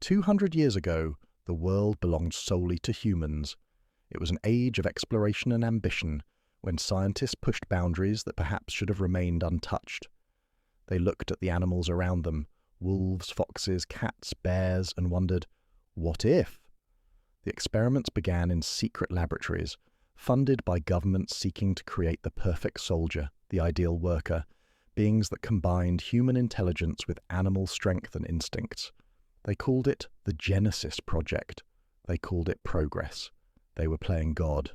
200 years ago, the world belonged solely to humans. It was an age of exploration and ambition, when scientists pushed boundaries that perhaps should have remained untouched. They looked at the animals around them, wolves, foxes, cats, bears, and wondered, what if? The experiments began in secret laboratories, funded by governments seeking to create the perfect soldier, the ideal worker, beings that combined human intelligence with animal strength and instincts. They called it the Genesis Project. They called it progress. They were playing God.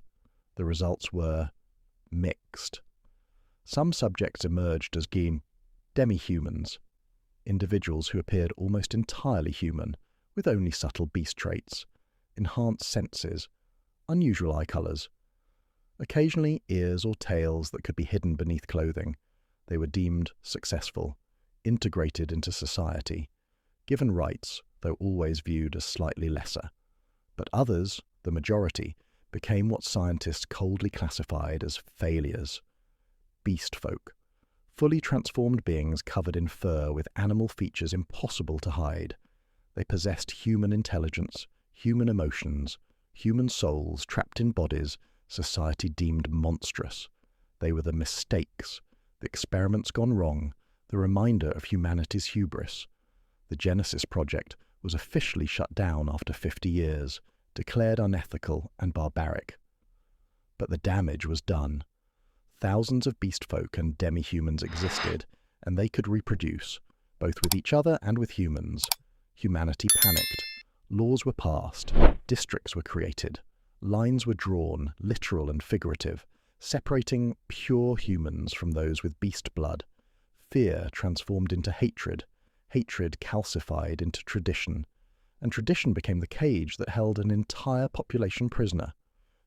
The results were mixed. Some subjects emerged as demi-humans, individuals who appeared almost entirely human, with only subtle beast traits, enhanced senses, unusual eye colours, occasionally ears or tails that could be hidden beneath clothing. They were deemed successful, integrated into society, given rights, though always viewed as slightly lesser. But others, the majority, became what scientists coldly classified as failures. Beast folk, fully transformed beings covered in fur with animal features impossible to hide. They possessed human intelligence, human emotions, human souls trapped in bodies society deemed monstrous. They were the mistakes, the experiments gone wrong, the reminder of humanity's hubris. The Genesis Project was officially shut down after 50 years, declared unethical and barbaric. But the damage was done. Thousands of beast folk and demi-humans existed, and they could reproduce, both with each other and with humans. Humanity panicked. Laws were passed. Districts were created. Lines were drawn, literal and figurative, separating pure humans from those with beast blood. Fear transformed into hatred, hatred calcified into tradition, and tradition became the cage that held an entire population prisoner.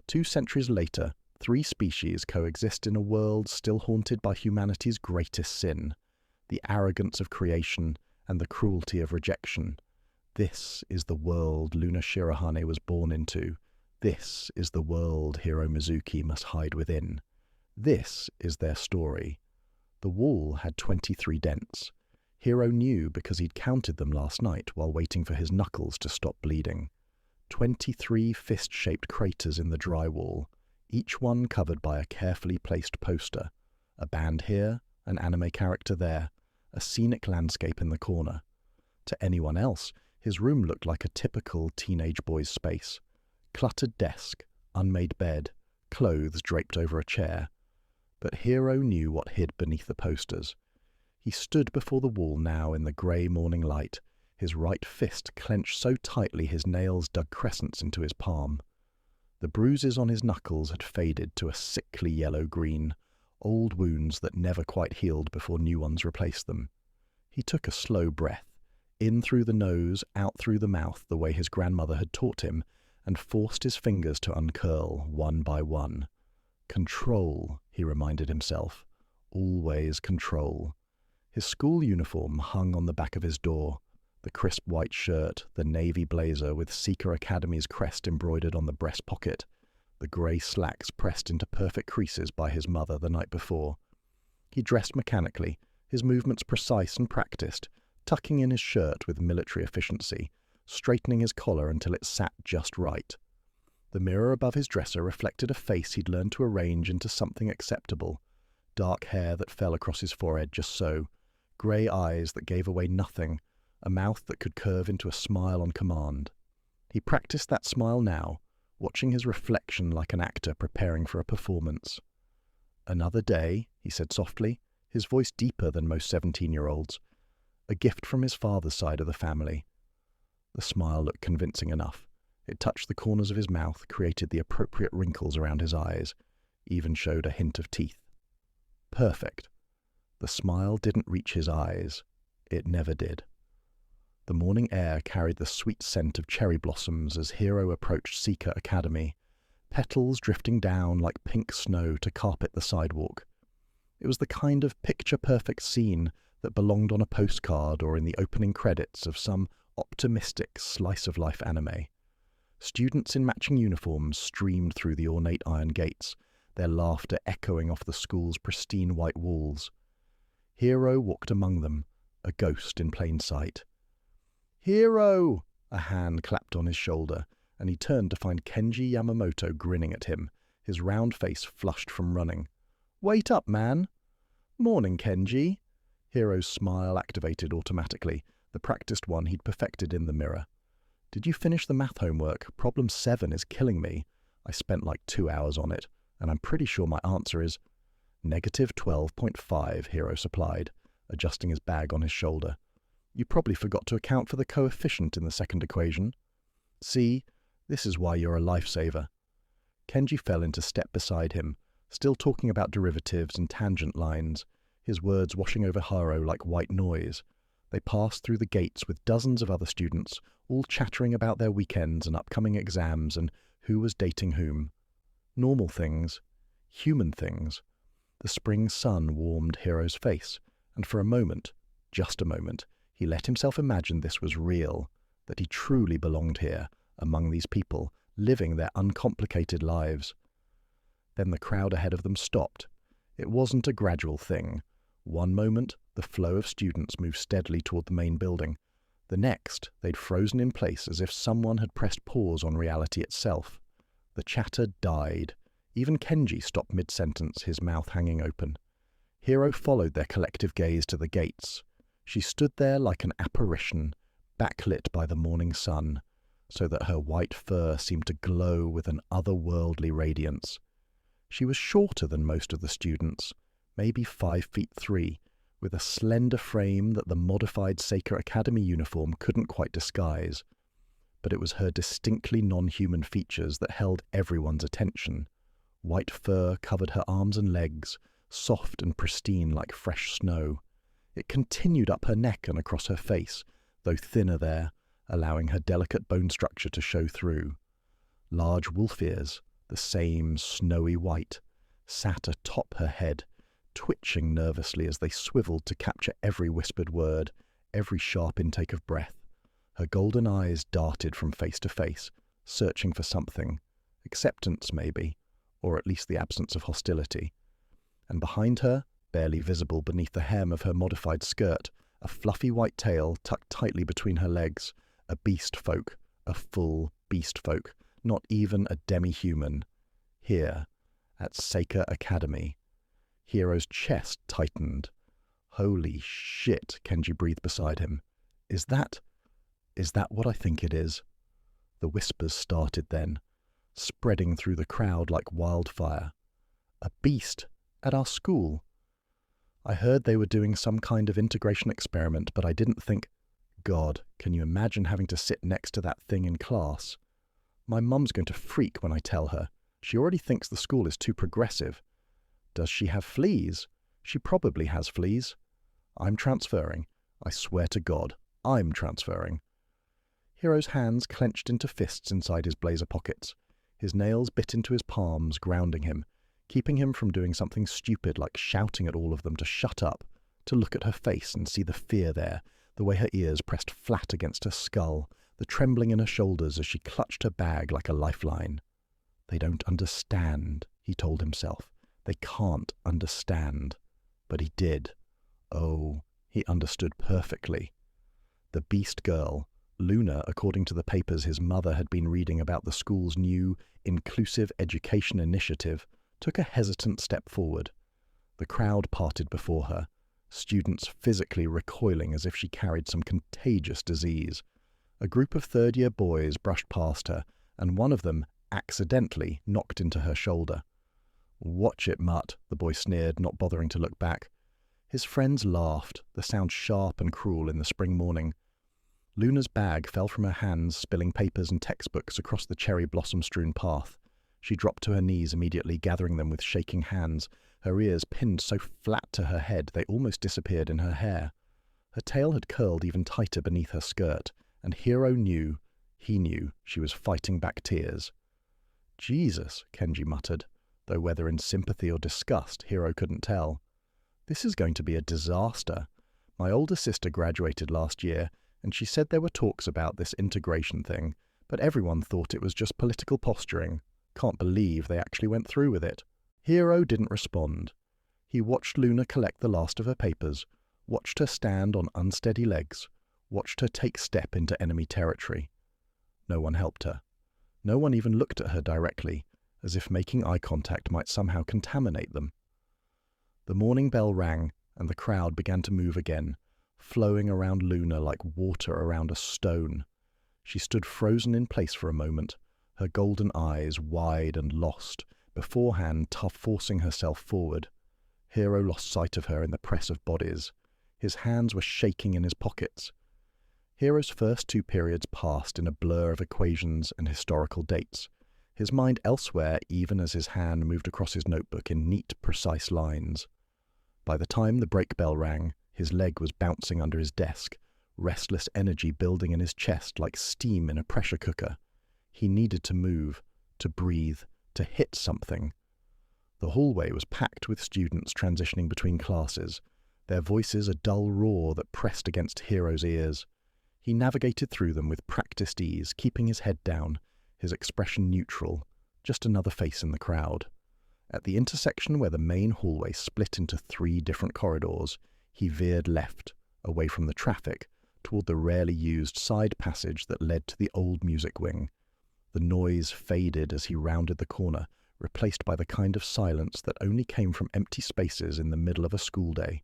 2 centuries later, 3 species coexist in a world still haunted by humanity's greatest sin, the arrogance of creation and the cruelty of rejection. This is the world Luna Shirahane was born into. This is the world Hiro Mizuki must hide within. This is their story. The wall had 23 dents. Hiro knew because he'd counted them last night while waiting for his knuckles to stop bleeding. 23 fist-shaped craters in the drywall, each one covered by a carefully placed poster. A band here, an anime character there, a scenic landscape in the corner. To anyone else, his room looked like a typical teenage boy's space. Cluttered desk, unmade bed, clothes draped over a chair. But Hiro knew what hid beneath the posters. He stood before the wall now in the grey morning light, his right fist clenched so tightly his nails dug crescents into his palm. The bruises on his knuckles had faded to a sickly yellow-green, old wounds that never quite healed before new ones replaced them. He took a slow breath, in through the nose, out through the mouth the way his grandmother had taught him, and forced his fingers to uncurl one by one. Control, he reminded himself. Always control. His school uniform hung on the back of his door. The crisp white shirt, the navy blazer with Seeker Academy's crest embroidered on the breast pocket, the grey slacks pressed into perfect creases by his mother the night before. He dressed mechanically, his movements precise and practiced, tucking in his shirt with military efficiency, straightening his collar until it sat just right. The mirror above his dresser reflected a face he'd learned to arrange into something acceptable. Dark hair that fell across his forehead just so, grey eyes that gave away nothing, a mouth that could curve into a smile on command. He practiced that smile now, watching his reflection like an actor preparing for a performance. "Another day," he said softly, his voice deeper than most 17-year-olds. A gift from his father's side of the family. The smile looked convincing enough. It touched the corners of his mouth, created the appropriate wrinkles around his eyes, even showed a hint of teeth. Perfect. The smile didn't reach his eyes. It never did. The morning air carried the sweet scent of cherry blossoms as Hiro approached Seeker Academy, petals drifting down like pink snow to carpet the sidewalk. It was the kind of picture-perfect scene that belonged on a postcard or in the opening credits of some optimistic slice-of-life anime. Students in matching uniforms streamed through the ornate iron gates, their laughter echoing off the school's pristine white walls. Hiro walked among them, a ghost in plain sight. "Hiro!" A hand clapped on his shoulder, and he turned to find Kenji Yamamoto grinning at him, his round face flushed from running. "Wait up, man!" "Morning, Kenji." Hiro's smile activated automatically, the practiced one he'd perfected in the mirror. "Did you finish the math homework? Problem 7 is killing me. I spent like 2 hours on it, and I'm pretty sure my answer is negative 12.5, Hiro supplied, adjusting his bag on his shoulder. "You probably forgot to account for the coefficient in the second equation. See, this is why you're a lifesaver." Kenji fell into step beside him, still talking about derivatives and tangent lines, his words washing over Hiro like white noise. They passed through the gates with dozens of other students, all chattering about their weekends and upcoming exams and who was dating whom. Normal things, human things. The spring sun warmed Hiro's face, and for a moment, just a moment, he let himself imagine this was real, that he truly belonged here, among these people, living their uncomplicated lives. Then the crowd ahead of them stopped. It wasn't a gradual thing. One moment, the flow of students moved steadily toward the main building. The next, they'd frozen in place as if someone had pressed pause on reality itself. The chatter died. Even Kenji stopped mid-sentence, his mouth hanging open. Hiro followed their collective gaze to the gates. She stood there like an apparition, backlit by the morning sun, so that her white fur seemed to glow with an otherworldly radiance. She was shorter than most of the students, maybe 5'3", with a slender frame that the modified Seika Academy uniform couldn't quite disguise. But it was her distinctly non-human features that held everyone's attention. White fur covered her arms and legs, soft and pristine like fresh snow. It continued up her neck and across her face, though thinner there, allowing her delicate bone structure to show through. Large wolf ears, the same snowy white, sat atop her head, twitching nervously as they swiveled to capture every whispered word, every sharp intake of breath. Her golden eyes darted from face to face, searching for something. Acceptance, maybe, or at least the absence of hostility. And behind her, barely visible beneath the hem of her modified skirt, a fluffy white tail tucked tightly between her legs, a beast folk, a full beast folk, not even a demi-human. Here, at Seika Academy. Hiro's chest tightened. "Holy shit," Kenji breathed beside him. Is that what I think it is?" The whispers started then, spreading through the crowd like wildfire. "A beast? At our school? I heard they were doing some kind of integration experiment, but I didn't think... God, can you imagine having to sit next to that thing in class? My mum's going to freak when I tell her. She already thinks the school is too progressive. Does she have fleas? She probably has fleas. I'm transferring. I swear to God, I'm transferring." Hiro's hands clenched into fists inside his blazer pockets. His nails bit into his palms, grounding him, keeping him from doing something stupid like shouting at all of them to shut up, to look at her face and see the fear there, the way her ears pressed flat against her skull, the trembling in her shoulders as she clutched her bag like a lifeline. "They don't understand," he told himself. "They can't understand." But he did. Oh, he understood perfectly. The beast girl, Luna, according to the papers his mother had been reading about the school's new inclusive education initiative, took a hesitant step forward. The crowd parted before her, students physically recoiling as if she carried some contagious disease. A group of third-year boys brushed past her, and one of them accidentally knocked into her shoulder. "Watch it, Mutt," the boy sneered, not bothering to look back. His friends laughed, the sound sharp and cruel in the spring morning. Luna's bag fell from her hands, spilling papers and textbooks across the cherry blossom-strewn path. She dropped to her knees immediately, gathering them with shaking hands, her ears pinned so flat to her head they almost disappeared in her hair. Her tail had curled even tighter beneath her skirt, and Hiro knew, he knew, she was fighting back tears. "Jesus," Kenji muttered, though whether in sympathy or disgust, Hiro couldn't tell. "This is going to be a disaster. My older sister graduated last year, and she said there were talks about this integration thing, but everyone thought it was just political posturing. Can't believe they actually went through with it." Hiro didn't respond. He watched Luna collect the last of her papers, watched her stand on unsteady legs, watched her take step into enemy territory. No one helped her. No one even looked at her directly, as if making eye contact might somehow contaminate them. The morning bell rang, and the crowd began to move again, flowing around Luna like water around a stone. She stood frozen in place for a moment, her golden eyes wide and lost, beforehand tough forcing herself forward. Hero lost sight of her in the press of bodies. His hands were shaking in his pockets. Hero's first 2 periods passed in a blur of equations and historical dates, his mind elsewhere even as his hand moved across his notebook in neat, precise lines. By the time the break bell rang, his leg was bouncing under his desk, restless energy building in his chest like steam in a pressure cooker. He needed to move, to breathe, to hit something. The hallway was packed with students transitioning between classes, their voices a dull roar that pressed against Hero's ears. He navigated through them with practiced ease, keeping his head down, his expression neutral, just another face in the crowd. At the intersection where the main hallway split into 3 different corridors, he veered left, away from the traffic, toward the rarely used side passage that led to the old music wing. The noise faded as he rounded the corner, replaced by the kind of silence that only came from empty spaces in the middle of a school day.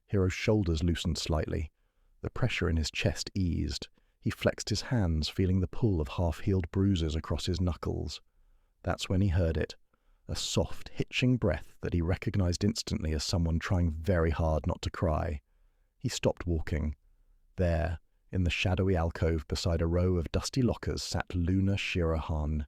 Hero's shoulders loosened slightly. The pressure in his chest eased. He flexed his hands, feeling the pull of half-healed bruises across his knuckles. That's when he heard it, a soft, hitching breath that he recognized instantly as someone trying very hard not to cry. He stopped walking. There, in the shadowy alcove beside a row of dusty lockers, sat Luna Shirahan.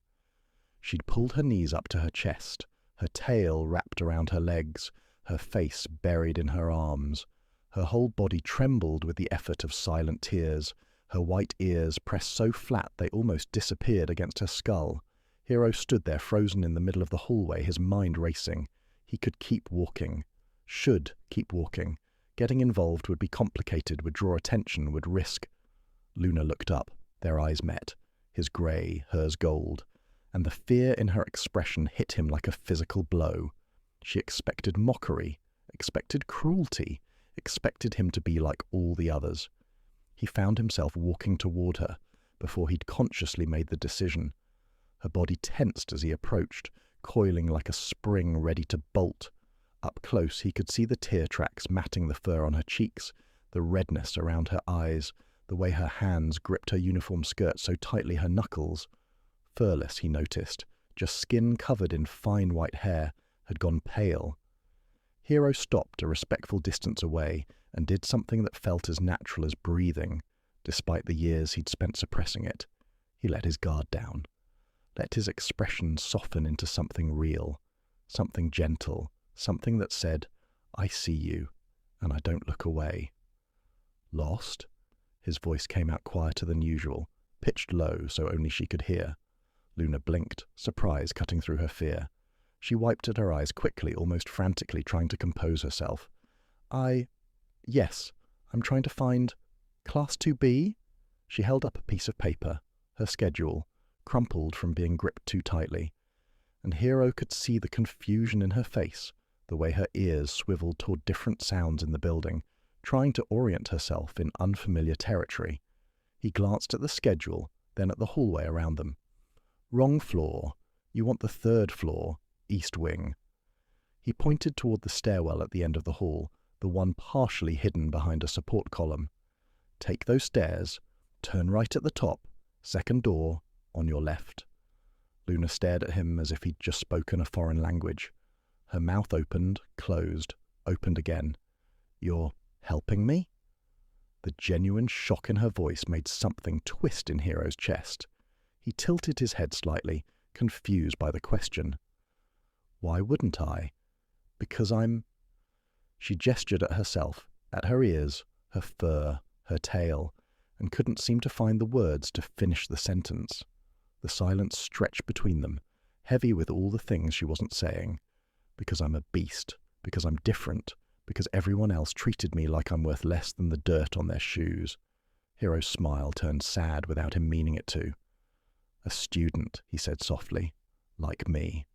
She'd pulled her knees up to her chest, her tail wrapped around her legs, her face buried in her arms. Her whole body trembled with the effort of silent tears, her white ears pressed so flat they almost disappeared against her skull. Hero stood there frozen in the middle of the hallway, his mind racing. He could keep walking. Should keep walking. Getting involved would be complicated, would draw attention, would risk. Luna looked up. Their eyes met. His grey, hers gold. And the fear in her expression hit him like a physical blow. She expected mockery, expected cruelty, expected him to be like all the others. He found himself walking toward her before he'd consciously made the decision. Her body tensed as he approached, coiling like a spring ready to bolt. Up close he could see the tear tracks matting the fur on her cheeks, the redness around her eyes, the way her hands gripped her uniform skirt so tightly her knuckles. Furless, he noticed, just skin covered in fine white hair, had gone pale. Hero stopped a respectful distance away and did something that felt as natural as breathing, despite the years he'd spent suppressing it. He let his guard down, let his expression soften into something real, something gentle, something that said, "I see you, and I don't look away." "Lost?" His voice came out quieter than usual, pitched low so only she could hear. Luna blinked, surprise cutting through her fear. She wiped at her eyes quickly, almost frantically, trying to compose herself. Yes, I'm trying to find Class 2B? She held up a piece of paper, her schedule, crumpled from being gripped too tightly. And Hero could see the confusion in her face, the way her ears swiveled toward different sounds in the building, trying to orient herself in unfamiliar territory. He glanced at the schedule, then at the hallway around them. "Wrong floor. You want the 3rd floor. East wing." He pointed toward the stairwell at the end of the hall, the one partially hidden behind a support column. "Take those stairs, turn right at the top, 2nd door, on your left." Luna stared at him as if he'd just spoken a foreign language. Her mouth opened, closed, opened again. "You're helping me?" The genuine shock in her voice made something twist in Hero's chest. He tilted his head slightly, confused by the question. "Why wouldn't I?" "Because I'm—" She gestured at herself, at her ears, her fur, her tail, and couldn't seem to find the words to finish the sentence. The silence stretched between them, heavy with all the things she wasn't saying. "Because I'm a beast, because I'm different, because everyone else treated me like I'm worth less than the dirt on their shoes." Hero's smile turned sad without him meaning it to. "A student," he said softly, "like me."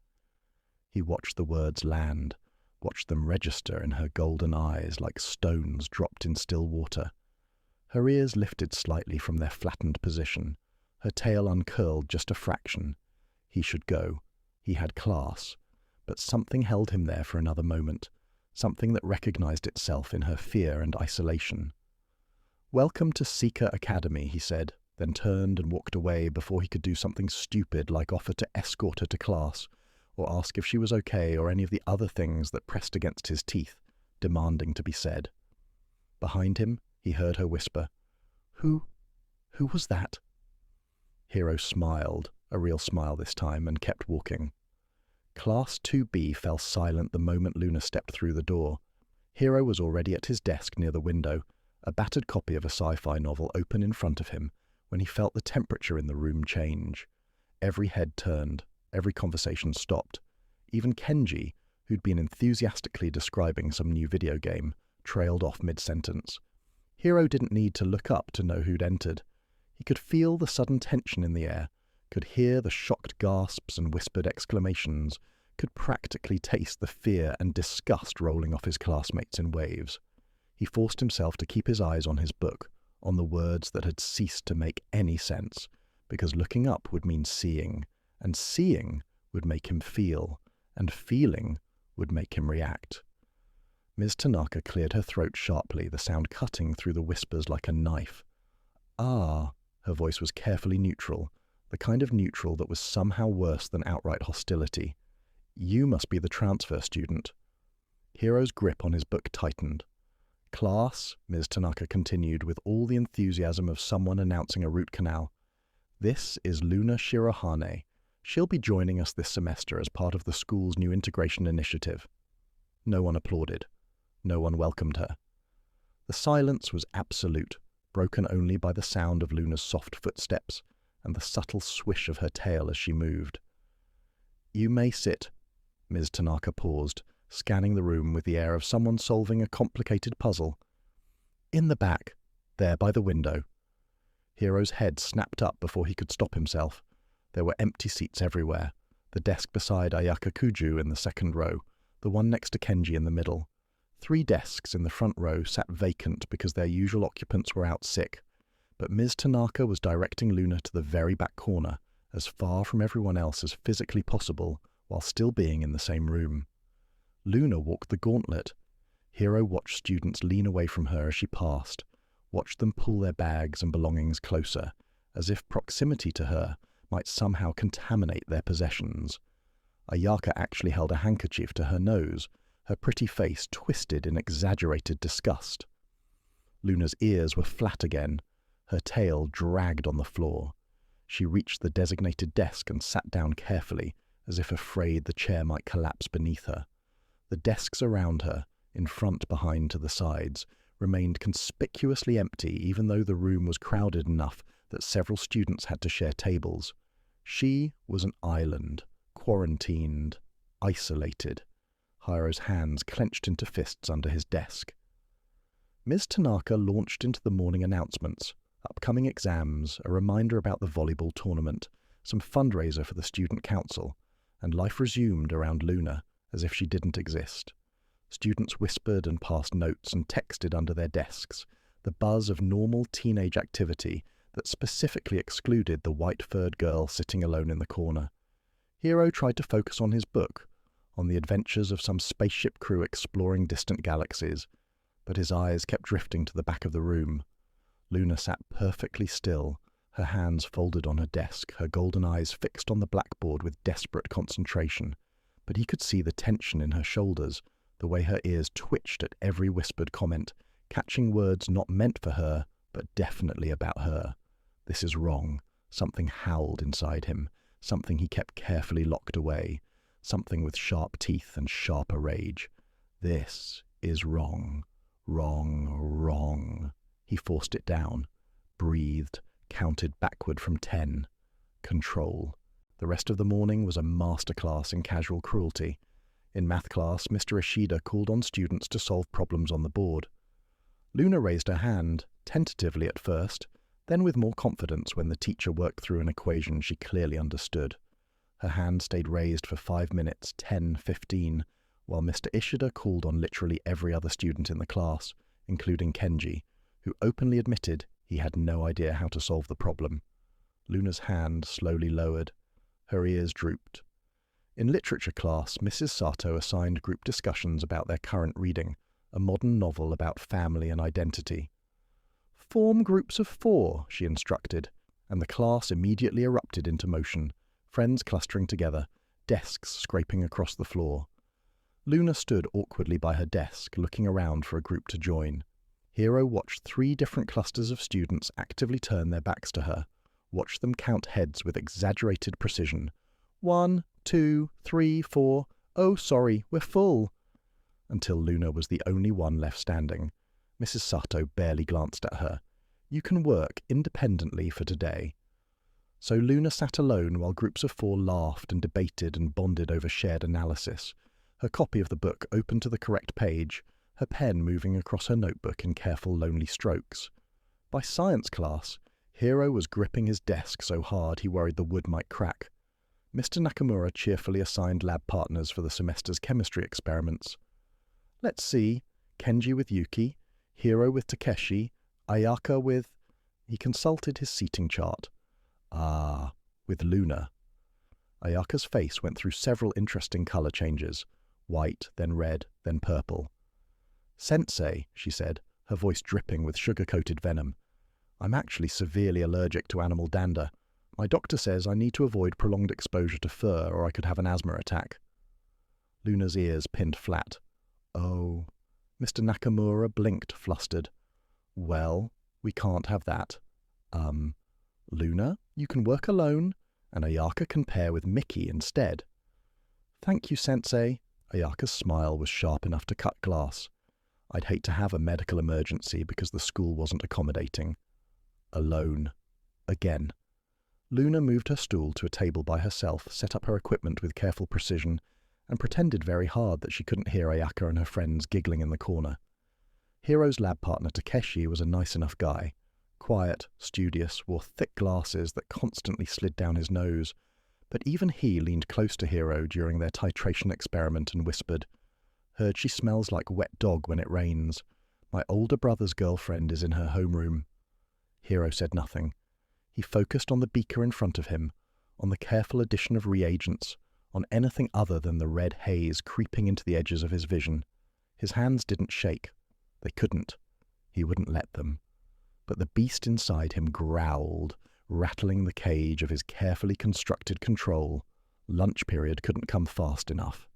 He watched the words land, watched them register in her golden eyes like stones dropped in still water. Her ears lifted slightly from their flattened position, Her tail uncurled just a fraction. He should go. He had class. But something held him there for another moment, something that recognized itself in her fear and isolation. "Welcome to Seeker Academy," he said, then turned and walked away before he could do something stupid like offer to escort her to class, or ask if she was okay or any of the other things that pressed against his teeth, demanding to be said. Behind him, he heard her whisper, Who was that?" Hero smiled, a real smile this time, and kept walking. Class 2B fell silent the moment Luna stepped through the door. Hero was already at his desk near the window, a battered copy of a sci-fi novel open in front of him, when he felt the temperature in the room change. Every head turned, every conversation stopped. Even Kenji, who'd been enthusiastically describing some new video game, trailed off mid-sentence. Hero didn't need to look up to know who'd entered. He could feel the sudden tension in the air, could hear the shocked gasps and whispered exclamations, could practically taste the fear and disgust rolling off his classmates in waves. He forced himself to keep his eyes on his book, on the words that had ceased to make any sense, because looking up would mean seeing, and seeing would make him feel, and feeling would make him react. Ms. Tanaka cleared her throat sharply, the sound cutting through the whispers like a knife. "Ah," her voice was carefully neutral, the kind of neutral that was somehow worse than outright hostility. "You must be the transfer student." Hiro's grip on his book tightened. "Class," Ms. Tanaka continued with all the enthusiasm of someone announcing a root canal. "This is Luna Shirohane. She'll be joining us this semester as part of the school's new integration initiative." No one applauded. No one welcomed her. The silence was absolute, broken only by the sound of Luna's soft footsteps and the subtle swish of her tail as she moved. "You may sit." Ms. Tanaka paused, scanning the room with the air of someone solving a complicated puzzle. "In the back, there by the window." Hiro's head snapped up before he could stop himself. There were empty seats everywhere, the desk beside Ayaka Kuju in the second row, the one next to Kenji in the middle. 3 desks in the front row sat vacant because their usual occupants were out sick, but Ms. Tanaka was directing Luna to the very back corner, as far from everyone else as physically possible, while still being in the same room. Luna walked the gauntlet. Hiro watched students lean away from her as she passed, watched them pull their bags and belongings closer, as if proximity to her might somehow contaminate their possessions. Ayaka actually held a handkerchief to her nose, her pretty face twisted in exaggerated disgust. Luna's ears were flat again, her tail dragged on the floor. She reached the designated desk and sat down carefully, as if afraid the chair might collapse beneath her. The desks around her, in front, behind, to the sides, remained conspicuously empty even though the room was crowded enough that several students had to share tables. She was an island, quarantined, isolated. Hiro's hands clenched into fists under his desk. Ms. Tanaka launched into the morning announcements, upcoming exams, a reminder about the volleyball tournament, some fundraiser for the student council, and life resumed around Luna as if she didn't exist. Students whispered and passed notes and texted under their desks, the buzz of normal teenage activity that specifically excluded the white-furred girl sitting alone in the corner. Hiro tried to focus on his book, on the adventures of some spaceship crew exploring distant galaxies, but his eyes kept drifting to the back of the room. Luna sat perfectly still, her hands folded on her desk, her golden eyes fixed on the blackboard with desperate concentration, but he could see the tension in her shoulders, the way her ears twitched at every whispered comment, catching words not meant for her, but definitely about her. This is wrong. Something howled inside him, something he kept carefully locked away, something with sharp teeth and sharper rage. This is wrong. Wrong, wrong. He forced it down, breathed, counted backward from 10. Control. The rest of the morning was a masterclass in casual cruelty. In math class, Mr. Ishida called on students to solve problems on the board. Luna raised her hand, tentatively at first, then with more confidence when the teacher worked through an equation she clearly understood. Her hand stayed raised for 5 minutes, 10, 15, while Mr. Ishida called on literally every other student in the class, including Kenji, who openly admitted he had no idea how to solve the problem. Luna's hand slowly lowered. Her ears drooped. In literature class, Mrs. Sato assigned group discussions about their current reading, a modern novel about family and identity. "Form groups of 4, she instructed, and the class immediately erupted into motion, friends clustering together, desks scraping across the floor. Luna stood awkwardly by her desk, looking around for a group to join. Hiro watched 3 different clusters of students actively turn their backs to her, watched them count heads with exaggerated precision. 1, 2, 3, 4, oh sorry, we're full. Until Luna was the only one left standing. Mrs. Sato barely glanced at her. You can work independently for today. So Luna sat alone while groups of 4 laughed and debated and bonded over shared analysis, her copy of the book open to the correct page, her pen moving across her notebook in careful, lonely strokes. By science class, Hiro was gripping his desk so hard he worried the wood might crack. Mr. Nakamura cheerfully assigned lab partners for the semester's chemistry experiments. Let's see, Kenji with Yuki, Hiro with Takeshi, Ayaka with... He consulted his seating chart. With Luna. Ayaka's face went through several interesting color changes. White, then red, then purple. Sensei, she said, her voice dripping with sugar-coated venom. I'm actually severely allergic to animal dander. My doctor says I need to avoid prolonged exposure to fur or I could have an asthma attack. Luna's ears pinned flat. Oh. Mr. Nakamura blinked, flustered. Well, we can't have that. Luna, you can work alone, and Ayaka can pair with Mickey instead. Thank you, Sensei. Ayaka's smile was sharp enough to cut glass. I'd hate to have a medical emergency because the school wasn't accommodating. Alone. Again. Luna moved her stool to a table by herself, set up her equipment with careful precision, and pretended very hard that she couldn't hear Ayaka and her friends giggling in the corner. Hiro's lab partner Takeshi was a nice enough guy. Quiet, studious, wore thick glasses that constantly slid down his nose, but even he leaned close to Hiro during their titration experiment and whispered, Heard she smells like wet dog when it rains. My older brother's girlfriend is in her homeroom. Hiro said nothing. He focused on the beaker in front of him, on the careful addition of reagents, on anything other than the red haze creeping into the edges of his vision. His hands didn't shake. They couldn't. He wouldn't let them. But the beast inside him growled, rattling the cage of his carefully constructed control. Lunch period couldn't come fast enough.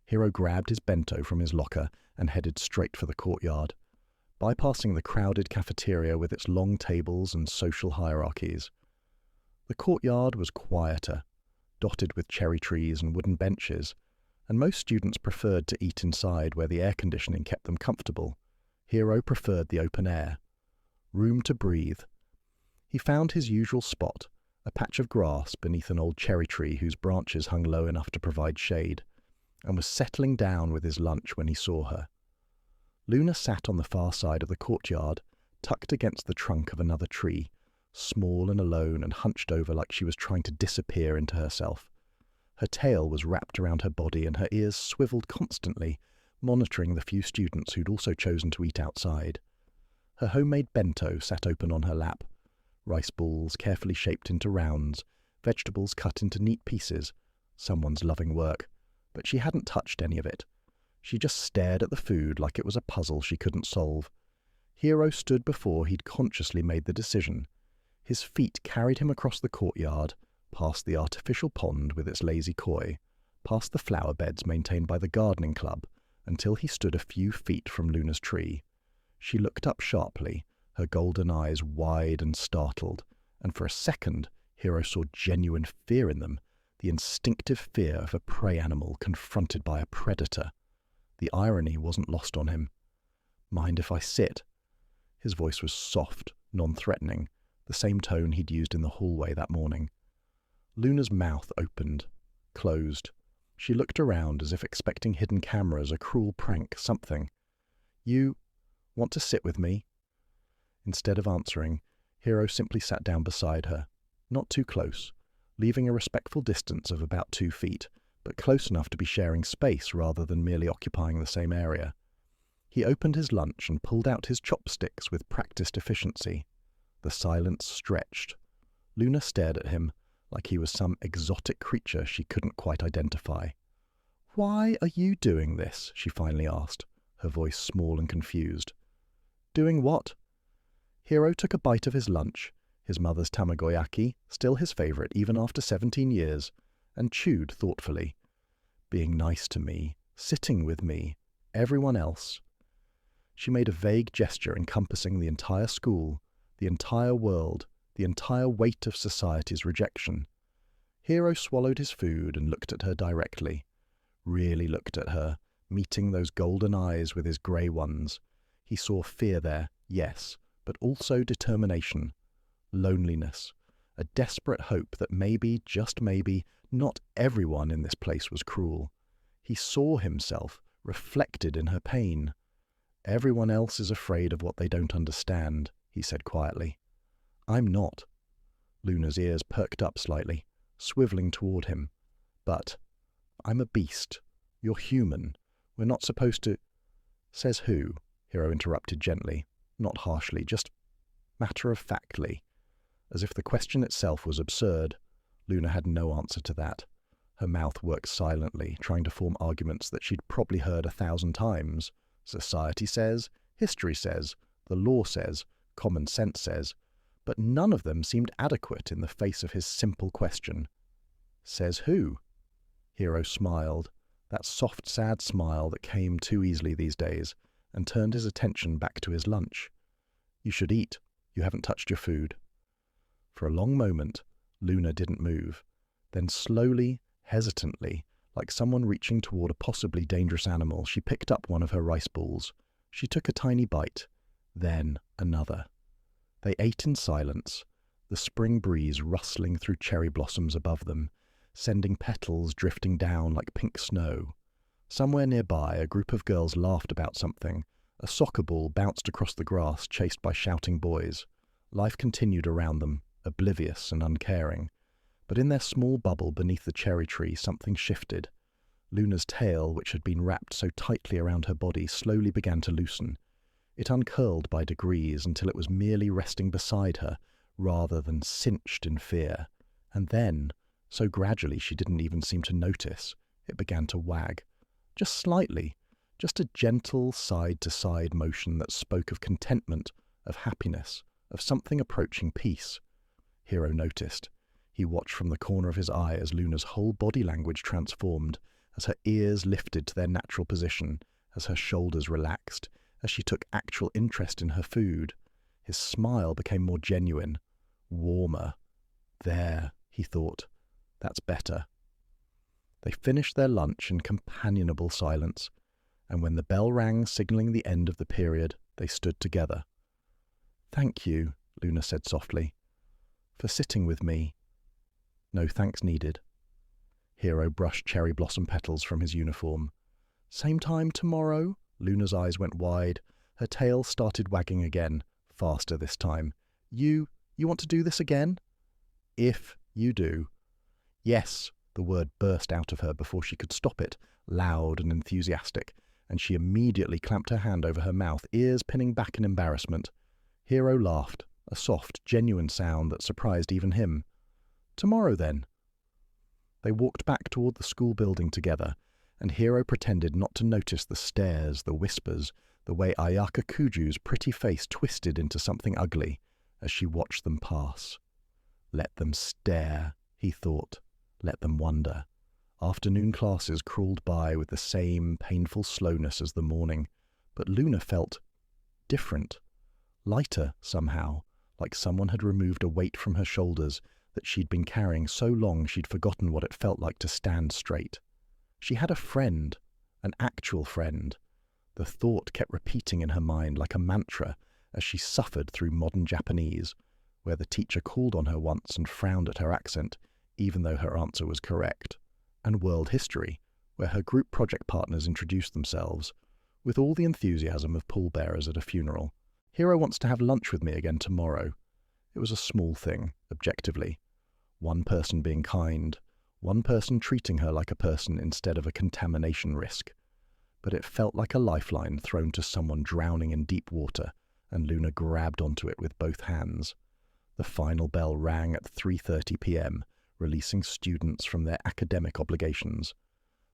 Hiro grabbed his bento from his locker and headed straight for the courtyard, bypassing the crowded cafeteria with its long tables and social hierarchies. The courtyard was quieter, dotted with cherry trees and wooden benches, and most students preferred to eat inside where the air conditioning kept them comfortable. Hiro preferred the open air. Room to breathe. He found his usual spot, a patch of grass beneath an old cherry tree whose branches hung low enough to provide shade, and was settling down with his lunch when he saw her. Luna sat on the far side of the courtyard, tucked against the trunk of another tree, small and alone and hunched over like she was trying to disappear into herself. Her tail was wrapped around her body and her ears swiveled constantly, monitoring the few students who'd also chosen to eat outside. Her homemade bento sat open on her lap. Rice balls carefully shaped into rounds, vegetables cut into neat pieces. Someone's loving work. But she hadn't touched any of it. She just stared at the food like it was a puzzle she couldn't solve. Hiro stood before he'd consciously made the decision. His feet carried him across the courtyard, past the artificial pond with its lazy koi, past the flower beds maintained by the gardening club, until he stood a few feet from Luna's tree. She looked up sharply, her golden eyes wide and startled, and for a second Hiro saw genuine fear in them, the instinctive fear of a prey animal confronted by a predator. The irony wasn't lost on him. Mind if I sit? His voice was soft, non-threatening, the same tone he'd used in the hallway that morning. Luna's mouth opened, closed. She looked around as if expecting hidden cameras, a cruel prank, something. You want to sit with me? Instead of answering, Hiro simply sat down beside her, not too close, leaving a respectful distance of about 2 feet, but close enough to be sharing space rather than merely occupying the same area. He opened his lunch and pulled out his chopsticks with practiced efficiency. The silence stretched. Luna stared at him like he was some exotic creature she couldn't quite identify. "Why are you doing this?" she finally asked, her voice small and confused. "Doing what?" Hiro took a bite of his lunch, his mother's tamagoyaki, still his favourite even after 17 years, and chewed thoughtfully. "Being nice to me, sitting with me, everyone else." She made a vague gesture encompassing the entire school, the entire world, the entire weight of society's rejection. Hiro swallowed his food and looked at her directly. Really looked at her, meeting those golden eyes with his grey ones. He saw fear there, yes, but also determination, loneliness, a desperate hope that maybe, just maybe, not everyone in this place was cruel. He saw himself reflected in her pain. "Everyone else is afraid of what they don't understand," he said quietly. "I'm not." Luna's ears perked up slightly, swiveling toward him. "But I'm a beast. You're human. We're not supposed to—" "Says who?" Hiro interrupted gently, not harshly, just matter-of-factly. As if the question itself was absurd, Luna had no answer to that. Her mouth worked silently, trying to form arguments that she'd probably heard 1,000 times. Society says, history says, the law says, common sense says, but none of them seemed adequate in the face of his simple question. "Says who?" Hiro smiled, that soft, sad smile that came too easily these days, and turned his attention back to his lunch. "You should eat. You haven't touched your food." For a long moment, Luna didn't move. Then slowly, hesitantly, like someone reaching toward a possibly dangerous animal, she picked up one of her rice balls. She took a tiny bite, then another. They ate in silence, the spring breeze rustling through cherry blossoms above them, sending petals drifting down like pink snow. Somewhere nearby, a group of girls laughed about something. A soccer ball bounced across the grass, chased by shouting boys. Life continued around them, oblivious and uncaring. But in their small bubble beneath the cherry tree, something shifted. Luna's tail, which had been wrapped so tightly around her body, slowly began to loosen. It uncurled by degrees until it was merely resting beside her, rather than cinched in fear. And then, so gradually she didn't even seem to notice, it began to wag. Just slightly, just a gentle side-to-side motion that spoke of contentment, of happiness, of something approaching peace. Hiro noticed. He watched from the corner of his eye as Luna's whole body language transformed, as her ears lifted to their natural position, as her shoulders relaxed, as she took actual interest in her food. His smile became more genuine, warmer. "There," he thought. "That's better." They finished their lunch in companionable silence, and when the bell rang signalling the end of the period, they stood together. "Thank you," Luna said softly, "for sitting with me." "No thanks needed." Hiro brushed cherry blossom petals from his uniform. "Same time tomorrow?" Luna's eyes went wide. Her tail started wagging again, faster this time. You want to do this again?" "If you do." "Yes," the word burst out of her before she could stop it, loud and enthusiastic, and she immediately clamped her hand over her mouth, ears pinning back in embarrassment. Hiro laughed, a soft, genuine sound that surprised even him. "Tomorrow, then." They walked back toward the school building together, and Hiro pretended not to notice the stares, the whispers, the way Ayaka Kuju's pretty face twisted into something ugly as she watched them pass. Let them stare, he thought. Let them wonder. Afternoon classes crawled by with the same painful slowness as the morning, but Luna felt different, lighter somehow, like someone had removed a weight from her shoulders that she'd been carrying so long she'd forgotten what it felt like to stand straight. She had a friend, an actual friend. The thought kept repeating in her mind like a mantra as she suffered through modern Japanese, where the teacher called on her once and frowned at her accent, even though her answer was correct, and world history, where her group project partners introduced themselves, with all the enthusiasm of pallbearers at a funeral. "Hiro wants to have lunch with me again tomorrow." It was a small thing, objectively. One person being kind, one person treating her like a person instead of a contamination risk. But it felt like a lifeline thrown to someone drowning in deep water, and Luna grabbed onto it with both hands. The final bell rang at 3:30 p.m., releasing students from their academic obligations.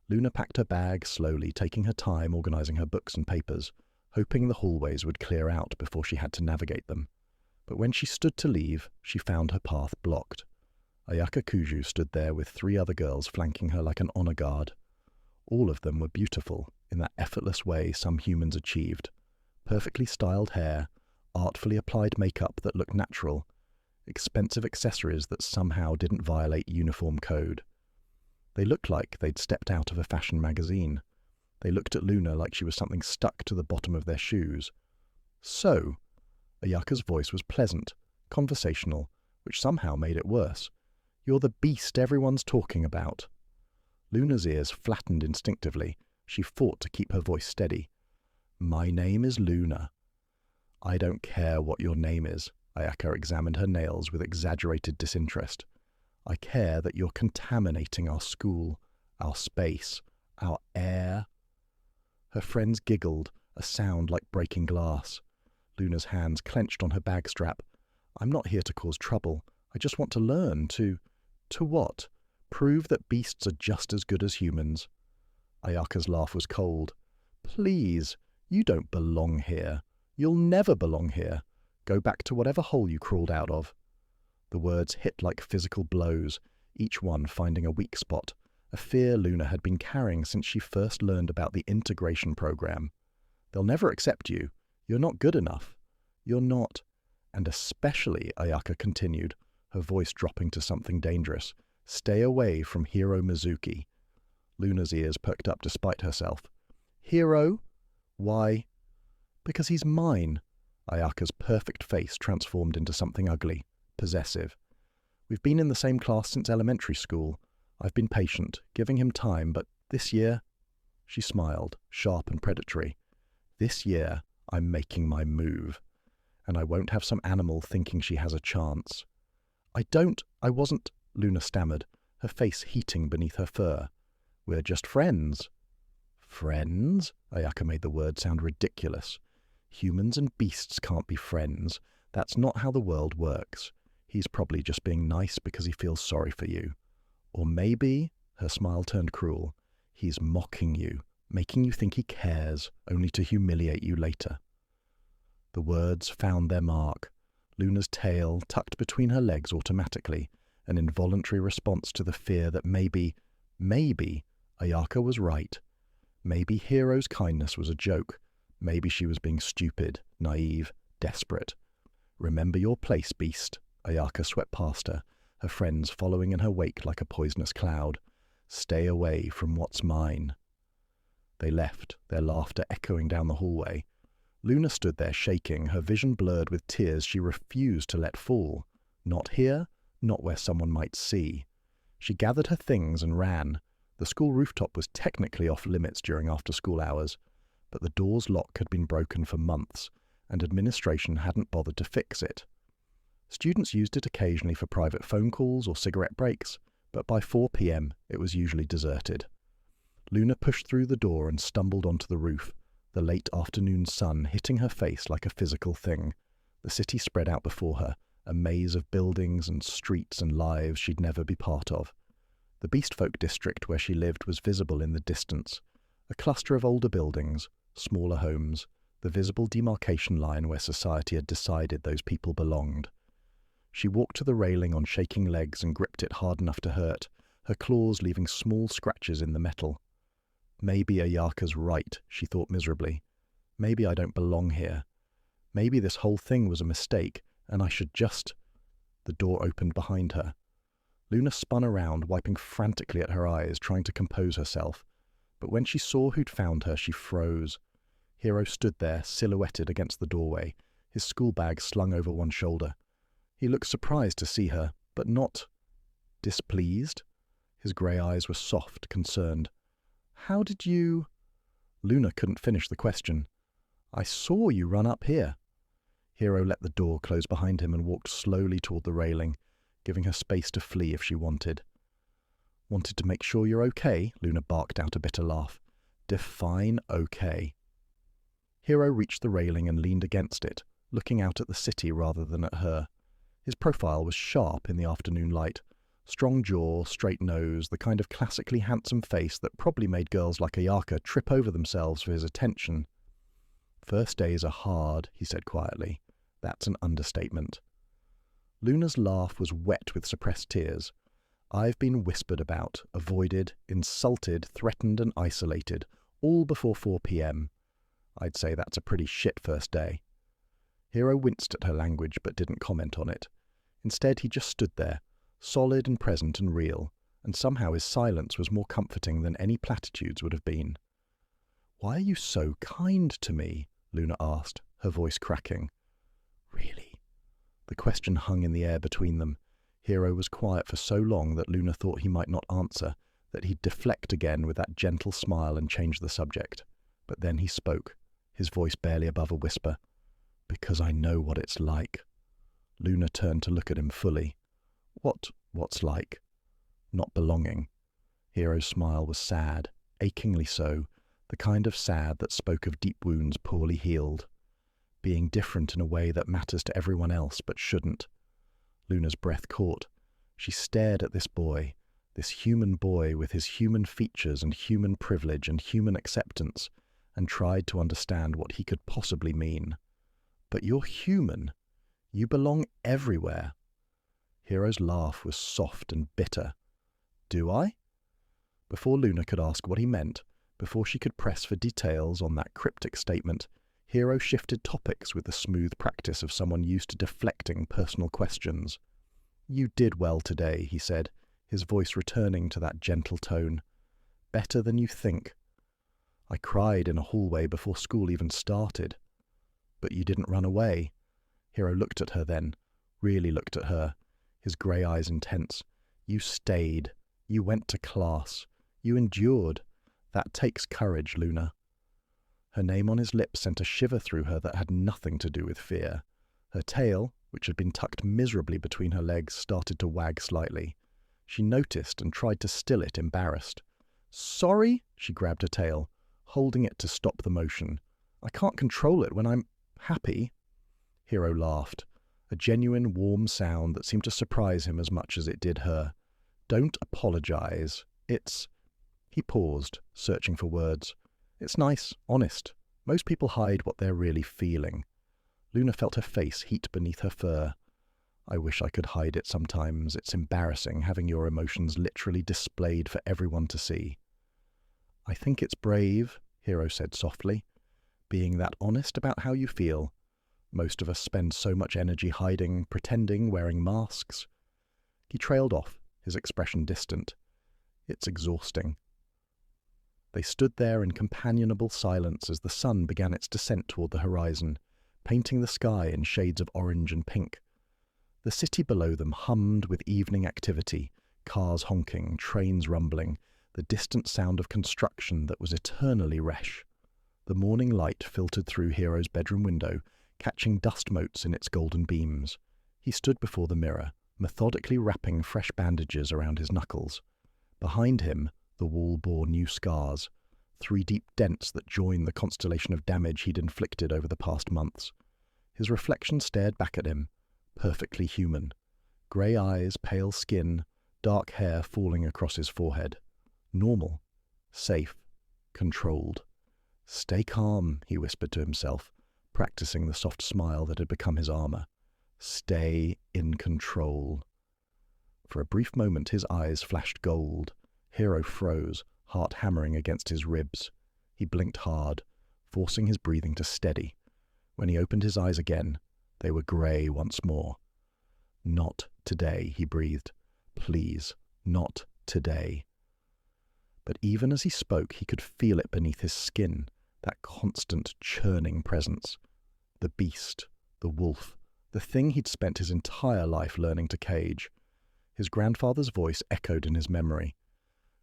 Luna packed her bag slowly, taking her time organising her books and papers, hoping the hallways would clear out before she had to navigate them. But when she stood to leave, she found her path blocked. Ayaka Kuju stood there with 3 other girls flanking her like an honour guard. All of them were beautiful, in that effortless way some humans achieved. Perfectly styled hair, artfully applied makeup that looked natural, expensive accessories that somehow didn't violate uniform code. They looked like they'd stepped out of a fashion magazine. They looked at Luna like she was something stuck to the bottom of their shoes. "So," Ayaka's voice was pleasant, conversational, which somehow made it worse. "You're the beast everyone's talking about." Luna's ears flattened instinctively. She fought to keep her voice steady. "My name is Luna." "I don't care what your name is." Ayaka examined her nails with exaggerated disinterest. "I care that you're contaminating our school, our space, our air." Her friends giggled, a sound like breaking glass. Luna's hands clenched on her bag strap. "I'm not here to cause trouble. I just want to learn to what? Prove that beasts are just as good as humans." Ayaka's laugh was cold. "Please, you don't belong here. You'll never belong here. Go back to whatever hole you crawled out of." The words hit like physical blows, each one finding a weak spot, a fear Luna had been carrying since she first learned about the integration program. "They'll never accept you. You're not good enough. You're not—" "And especially," Ayaka continued, her voice dropping to something dangerous, "stay away from Hiro Mizuki." Luna's ears perked up despite herself. "Hiro? Why?" "Because he's mine." Ayaka's perfect face transformed into something ugly, possessive. "We've been in the same class since elementary school. I've been patient, giving him time, but this year—" She smiled, sharp and predatory. "This year, I'm making my move. And I won't have some animal thinking she has a chance." I wasn't," Luna stammered, her face heating beneath her fur. "We're just friends." "Friends?" Ayaka made the word sound ridiculous. "Humans and beasts can't be friends. That's not how the world works. He's probably just being nice because he feels sorry for you. Or maybe," her smile turned cruel, "he's mocking you, making you think he cares, only to humiliate you later." The words found their mark. Luna's tail tucked between her legs automatically, an involuntary response to the fear that maybe Ayaka was right. Maybe Hiro's kindness was a joke. Maybe she was being stupid, naive, desperate. "Remember your place, beast." Ayaka swept past her, her friends following in her wake like a poisonous cloud. "Stay away from what's mine." They left, their laughter echoing down the hallway. Luna stood there shaking, her vision blurred with tears she refused to let fall. Not here, not where someone might see. She gathered her things and ran. The school rooftop was technically off limits during after-school hours, but the door's lock had been broken for months, and administration hadn't bothered to fix it. Students used it occasionally for private phone calls or cigarette breaks, but by 4 p.m. it was usually deserted. Luna pushed through the door and stumbled onto the roof, the late afternoon sun hitting her face like a physical thing. The city spread out before her, a maze of buildings and streets and lives she'd never be part of. The Beastfolk district where she lived was visible in the distance, a cluster of older buildings, smaller homes, the visible demarcation line where society had decided those people belonged. She walked to the railing on shaking legs and gripped it hard enough to hurt, her claws leaving small scratches in the metal. "Maybe Ayaka's right," she thought miserably. "Maybe I don't belong here. Maybe this whole thing was a mistake, and I should just—" The door opened behind her. Luna spun around, wiping frantically at her eyes, trying to compose herself. But when she saw who'd found her, she froze. Hiro stood there, silhouetted against the doorway, his school bag slung over one shoulder. He looked surprised to see her, but not displeased. His grey eyes were soft, concerned. "How did you—" Luna couldn't finish the question. "I saw you run up here." Hiro let the door close behind him and walked slowly toward the railing, giving her space to flee if she wanted. "Wanted to make sure you're okay?" Luna barked out a bitter laugh. "Define okay." Hiro reached the railing and leaned against it, looking out at the city rather than at her. His profile was sharp in the afternoon light. Strong jaw, straight nose, the kind of classically handsome face that probably made girls like Ayaka trip over themselves for his attention. "First days are hard," he said quietly. "That's an understatement." Luna's laugh was wet with suppressed tears. "I've been whispered about, avoided, insulted, threatened and isolated, all before 4 p.m. I'd say that's a pretty shit first day." Hiro winced at her language but didn't comment on it. Instead, he just stood there, solid and present and real, and somehow his silence was more comforting than any platitudes would have been. "Why are you so kind to me?" Luna asked, her voice cracking. "Really?" The question hung in the air between them. Hiro was quiet for so long that Luna thought he might not answer, that he'd deflect again with that gentle smile and change the subject. But then he spoke, his voice barely above a whisper. "Because I know what it's like." Luna turned to look at him fully. What's like?" "Not belonging." Hiro's smile was sad, achingly so, the kind of sad that spoke of deep wounds poorly healed. Being different in a way that matters to everyone else but shouldn't. Luna's breath caught. She stared at this boy, this human boy with his human features and human privilege and human acceptance, and tried to understand what he could possibly mean. "But you're human. You belong everywhere." Hiro's laugh was soft and bitter. "Do I?" Before Luna could ask what he meant, before she could press for details on that cryptic statement, Hiro shifted topics with the smooth practice of someone used to deflecting personal questions. "You did well today," he said, his voice returning to that gentle tone. "Better than you think. I cried in a hallway before school even started." "But you didn't run away." Hiro looked at her then, really looked at her, his grey eyes intense. "You stayed. You went to class. You endured. That takes courage, Luna." Her name on his lips sent a shiver through her that had nothing to do with fear. Her tail, which had been tucked miserably between her legs, started to wag slightly. She noticed and tried to still it, embarrassed. "Sorry?" She grabbed her tail, holding it to stop the motion. "I can't control it when I'm happy." Hiro laughed, a genuine warm sound that seemed to surprise him as much as it did her. "Don't apologize. It's—" He paused, searching for words. "It's nice, honest. Most people hide what they're really feeling." Luna felt her face heat beneath her fur. "I wish I could hide it sometimes. It's embarrassing having your emotions literally displayed for everyone to see." "I think it's brave," Hiro said softly, "being that honest about how you feel. Most of us spend so much energy hiding, pretending, wearing masks." He trailed off, his expression distant. "It's exhausting." They stood there in companionable silence as the sun began its descent toward the horizon, painting the sky in shades of orange and pink. The city below them hummed with evening activity, cars honking, trains rumbling, the distant sound of construction that was eternally resh. The morning light filtered through Hiro's bedroom window, catching dust motes in its golden beams. He stood before the mirror, methodically wrapping fresh bandages around his knuckles. Behind him, the wall bore new scars, 3 deep dents that joined the constellation of damage he'd inflicted over the past months. His reflection stared back at him, perfectly human. Grey eyes, pale skin, dark hair falling across his forehead. Normal, safe, controlled. "Stay calm," he whispered to himself, practicing the soft smile that had become his armor. "Stay in control." For a brief moment his eyes flashed gold. Hiro froze, heart hammering against his ribs. He blinked hard, forcing his breathing to steady. When he opened his eyes again, they were grey once more. "Not today," he breathed. "Please, not today." But even as he spoke, he could feel it beneath his skin, that constant churning presence. The beast, the wolf, the thing he'd spent his entire life learning to cage. His grandfather's voice echoed in his memory.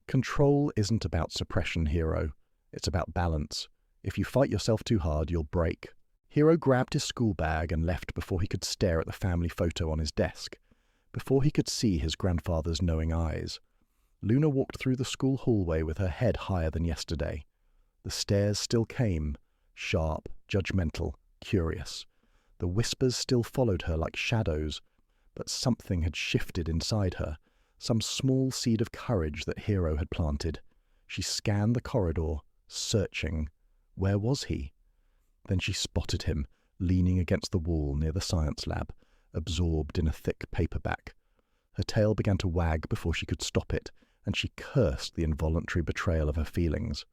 "Control isn't about suppression, Hiro. It's about balance. If you fight yourself too hard, you'll break." Hiro grabbed his school bag and left before he could stare at the family photo on his desk, before he could see his grandfather's knowing eyes. Luna walked through the school hallway with her head higher than yesterday. The stares still came, sharp, judgmental, curious. The whispers still followed her like shadows, but something had shifted inside her, some small seed of courage that Hero had planted. She scanned the corridor, searching. Where was he? Then she spotted him, leaning against the wall near the science lab, absorbed in a thick paperback. Her tail began to wag before she could stop it, and she cursed the involuntary betrayal of her feelings.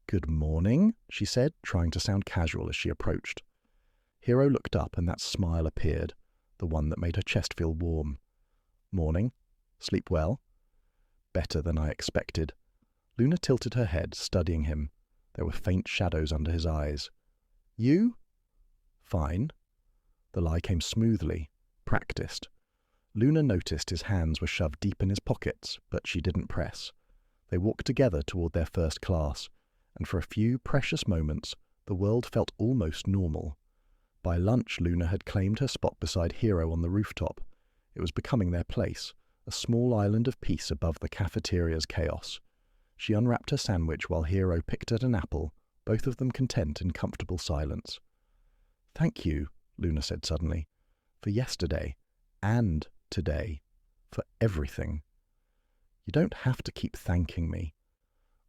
"Good morning," she said, trying to sound casual as she approached. Hero looked up and that smile appeared, the one that made her chest feel warm. "Morning. Sleep well?" "Better than I expected." Luna tilted her head, studying him. There were faint shadows under his eyes. "You?" "Fine." The lie came smoothly, practiced. Luna noticed his hands were shoved deep in his pockets, but she didn't press. They walked together toward their first class, and for a few precious moments the world felt almost normal. By lunch, Luna had claimed her spot beside Hero on the rooftop. It was becoming their place, a small island of peace above the cafeteria's chaos. She unwrapped her sandwich while Hero picked at an apple, both of them content in comfortable silence. "Thank you," Luna said suddenly, "for yesterday and today, for everything." "You don't have to keep thanking me."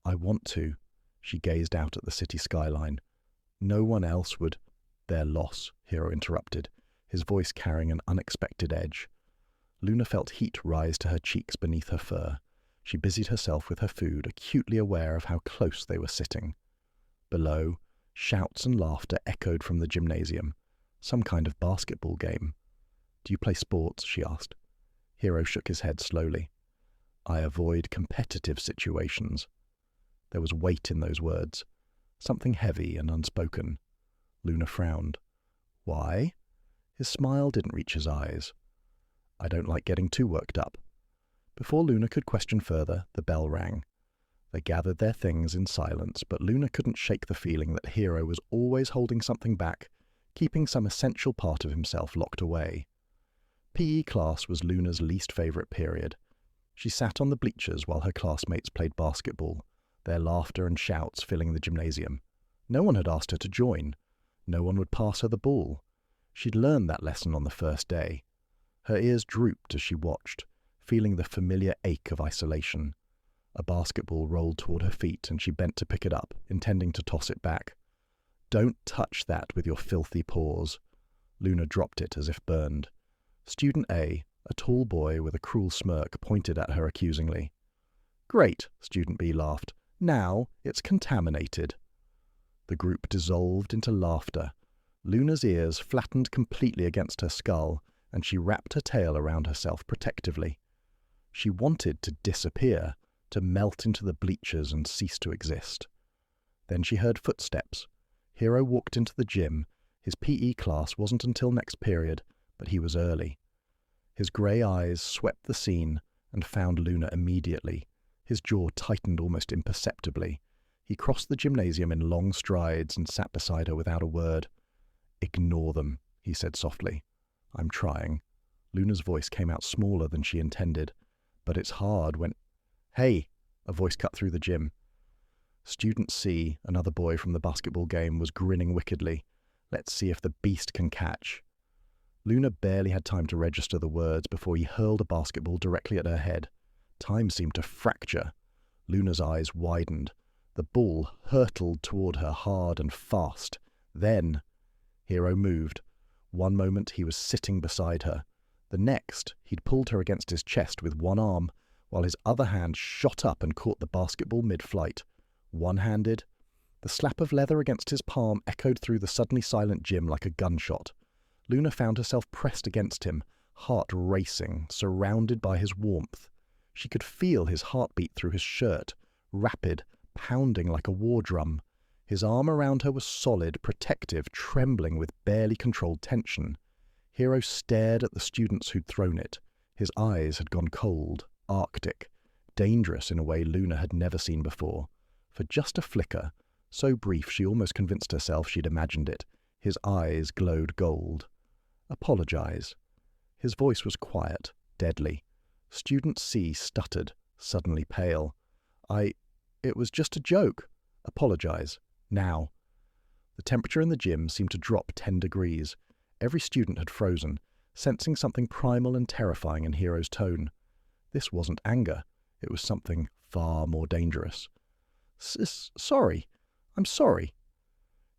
"I want to." She gazed out at the city skyline. "No one else would—" "Their loss," Hero interrupted, his voice carrying an unexpected edge. Luna felt heat rise to her cheeks beneath her fur. She busied herself with her food, acutely aware of how close they were sitting. Below, shouts and laughter echoed from the gymnasium. Some kind of basketball game. "Do you play sports?" she asked. Hero shook his head slowly. "I avoid competitive situations." There was weight in those words, something heavy and unspoken. Luna frowned. "Why?" His smile didn't reach his eyes. "I don't like getting too worked up." Before Luna could question further, the bell rang. They gathered their things in silence, but Luna couldn't shake the feeling that Hero was always holding something back, keeping some essential part of himself locked away. PE class was Luna's least favourite period. She sat on the bleachers while her classmates played basketball, their laughter and shouts filling the gymnasium. No one had asked her to join. No one would pass her the ball. She'd learned that lesson on the first day. Her ears drooped as she watched, feeling the familiar ache of isolation. A basketball rolled toward her feet and she bent to pick it up, intending to toss it back. "Don't touch that with your filthy paws." Luna dropped it as if burned. Student A, a tall boy with a cruel smirk, pointed at her accusingly. "Great," Student B laughed. "Now it's contaminated." The group dissolved into laughter. Luna's ears flattened completely against her skull, and she wrapped her tail around herself protectively. She wanted to disappear, to melt into the bleachers and cease to exist. Then she heard footsteps. Hero walked into the gym. His PE class wasn't until next period, but he was early. His grey eyes swept the scene and found Luna immediately. His jaw tightened almost imperceptibly. He crossed the gymnasium in long strides and sat beside her without a word. "Ignore them," he said softly. "I'm trying." Luna's voice came out smaller than she intended. "But it's hard when—" "Hey!" A voice cut through the gym. Student C, another boy from the basketball game, was grinning wickedly. "Let's see if the beast can catch." Luna barely had time to register the words before he hurled a basketball directly at her head. Time seemed to fracture. Luna's eyes widened. The ball hurtled toward her hard and fast. Then Hero moved. One moment he was sitting beside her. The next, he'd pulled her against his chest with one arm, while his other hand shot up and caught the basketball mid-flight. One-handed. The slap of leather against his palm echoed through the suddenly silent gym like a gunshot. Luna found herself pressed against him, heart racing, surrounded by his warmth. She could feel his heartbeat through his shirt, rapid, pounding like a war drum. His arm around her was solid, protective, trembling with barely controlled tension. Hero stared at the students who'd thrown it. His eyes had gone cold, arctic, dangerous in a way Luna had never seen before. For just a flicker, so brief she almost convinced herself she'd imagined it, his eyes glowed gold. "Apologize." His voice was quiet, deadly. Student C stuttered, suddenly pale. It was just a joke." "Apologize. Now." The temperature in the gym seemed to drop 10 degrees. Every student had frozen. sensing something primal and terrifying in Hero's tone. This wasn't anger. It was something far more dangerous. Sorry. I'm sorry.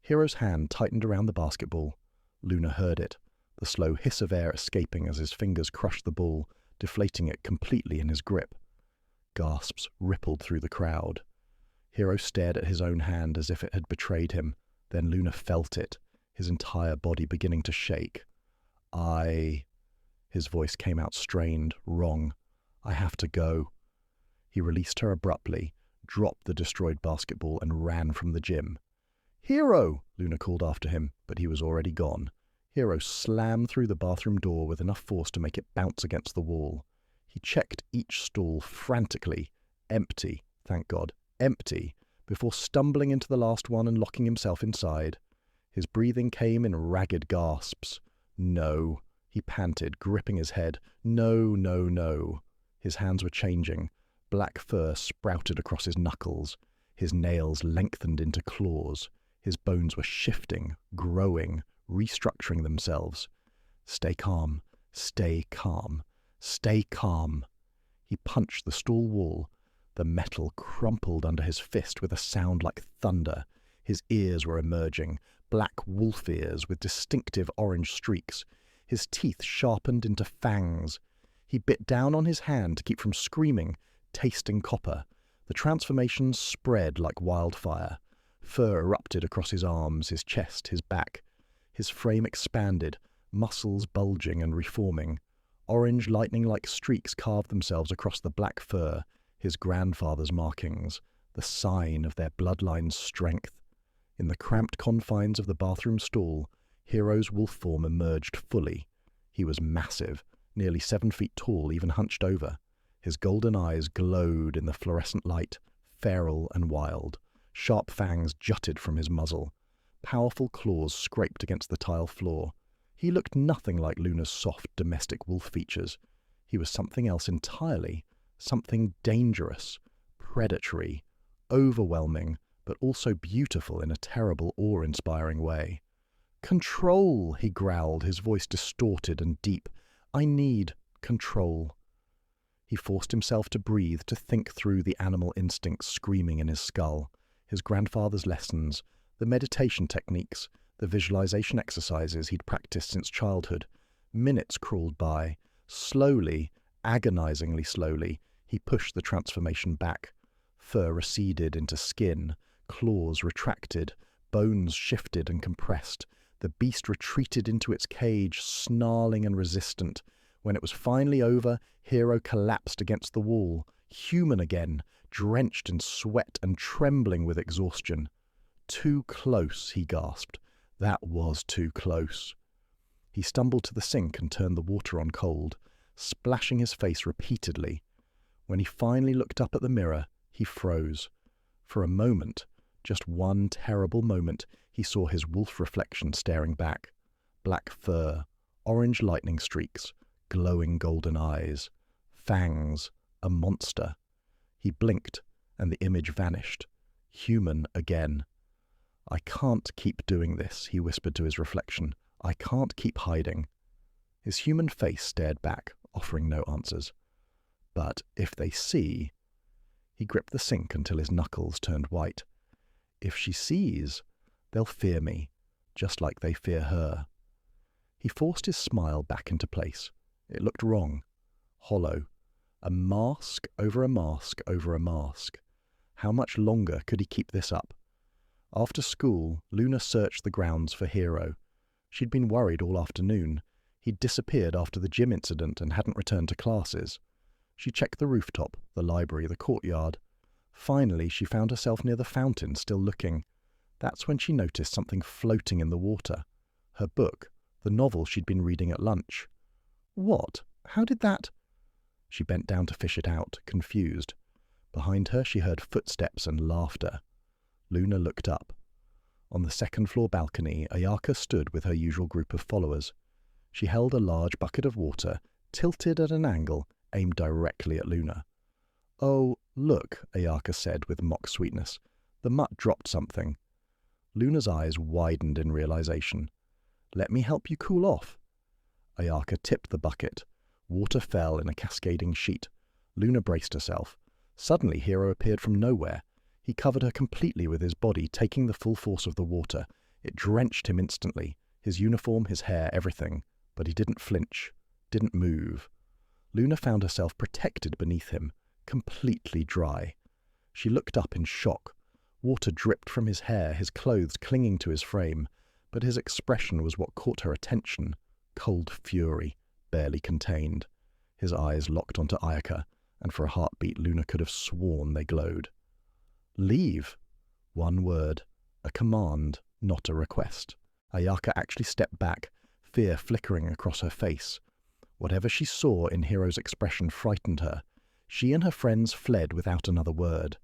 Hero's hand tightened around the basketball. Luna heard it, the slow hiss of air escaping as his fingers crushed the ball, deflating it completely in his grip. Gasps rippled through the crowd. Hero stared at his own hand as if it had betrayed him. Then Luna felt it, his entire body beginning to shake. His voice came out strained, wrong. I have to go. He released her abruptly, dropped the destroyed basketball, and ran from the gym. Hero! Luna called after him, but he was already gone. Hero slammed through the bathroom door with enough force to make it bounce against the wall. He checked each stall frantically. Empty, thank God, empty, before stumbling into the last one and locking himself inside. His breathing came in ragged gasps. No, he panted, gripping his head. No, no, no. His hands were changing. Black fur sprouted across his knuckles. His nails lengthened into claws. His bones were shifting, growing, restructuring themselves. Stay calm, stay calm, stay calm. He punched the stall wall. The metal crumpled under his fist with a sound like thunder. His ears were emerging, black wolf ears with distinctive orange streaks. His teeth sharpened into fangs. He bit down on his hand to keep from screaming, tasting copper. The transformation spread like wildfire. Fur erupted across his arms, his chest, his back. His frame expanded, muscles bulging and reforming. Orange lightning-like streaks carved themselves across the black fur, his grandfather's markings, the sign of their bloodline's strength. In the cramped confines of the bathroom stall, Hero's wolf form emerged fully. He was massive, nearly 7 feet tall, even hunched over. His golden eyes glowed in the fluorescent light, feral and wild. Sharp fangs jutted from his muzzle. Powerful claws scraped against the tile floor. He looked nothing like Luna's soft, domestic wolf features. He was something else entirely, something dangerous, predatory, overwhelming, but also beautiful in a terrible, awe-inspiring way. "Control," he growled, his voice distorted and deep. "I need control." He forced himself to breathe, to think through the animal instincts screaming in his skull. His grandfather's lessons, the meditation techniques, the visualization exercises he'd practiced since childhood. Minutes crawled by. Slowly, agonizingly slowly, he pushed the transformation back. Fur receded into skin, claws retracted, bones shifted and compressed. The beast retreated into its cage, snarling and resistant. When it was finally over, Hero collapsed against the wall, human again, drenched in sweat and trembling with exhaustion. "Too close," he gasped. "That was too close." He stumbled to the sink and turned the water on cold, splashing his face repeatedly. When he finally looked up at the mirror, he froze. For a moment, just one terrible moment, he saw his wolf reflection staring back. Black fur, orange lightning streaks, glowing golden eyes, fangs, a monster. He blinked, and the image vanished. Human again. "I can't keep doing this," he whispered to his reflection. "I can't keep hiding." His human face stared back, offering no answers. "But if they see—" He gripped the sink until his knuckles turned white. "If she sees, they'll fear me, just like they fear her." He forced his smile back into place. It looked wrong, hollow. A mask over a mask over a mask. How much longer could he keep this up? After school, Luna searched the grounds for Hero. She'd been worried all afternoon. He'd disappeared after the gym incident and hadn't returned to classes. She checked the rooftop, the library, the courtyard. Finally, she found herself near the fountain, still looking. That's when she noticed something floating in the water. Her book, the novel she'd been reading at lunch. What? How did that? She bent down to fish it out, confused. Behind her, she heard footsteps and laughter. Luna looked up. On the second-floor balcony, Ayaka stood with her usual group of followers. She held a large bucket of water, tilted at an angle, aimed directly at Luna. "Oh, look," Ayaka said with mock sweetness. "The mutt dropped something." Luna's eyes widened in realization. "Let me help you cool off." Ayaka tipped the bucket. Water fell in a cascading sheet. Luna braced herself. Suddenly Hero appeared from nowhere. He covered her completely with his body, taking the full force of the water. It drenched him instantly, his uniform, his hair, everything. But he didn't flinch, didn't move. Luna found herself protected beneath him, completely dry. She looked up in shock. Water dripped from his hair, his clothes clinging to his frame, but his expression was what caught her attention. Cold fury, barely contained. His eyes locked onto Ayaka, and for a heartbeat Luna could have sworn they glowed. Leave. One word. A command, not a request. Ayaka actually stepped back, fear flickering across her face. Whatever she saw in Hero's expression frightened her. She and her friends fled without another word.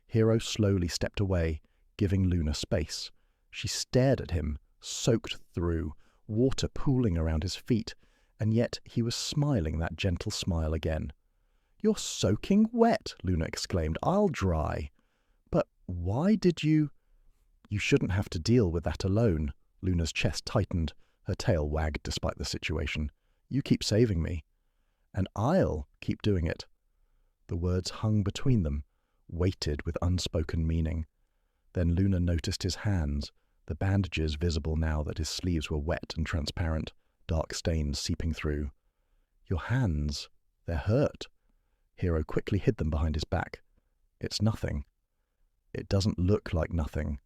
Hero slowly stepped away, giving Luna space. She stared at him, soaked through, water pooling around his feet, and yet he was smiling that gentle smile again. "You're soaking wet," Luna exclaimed. "I'll dry." "But why did you—" "You shouldn't have to deal with that alone." Luna's chest tightened. Her tail wagged despite the situation. "You keep saving me." "And I'll keep doing it." The words hung between them, weighted with unspoken meaning. Then Luna noticed his hands, the bandages visible now that his sleeves were wet and transparent, dark stains seeping through. "Your hands, they're hurt." Hero quickly hid them behind his back. "It's nothing." "It doesn't look like nothing."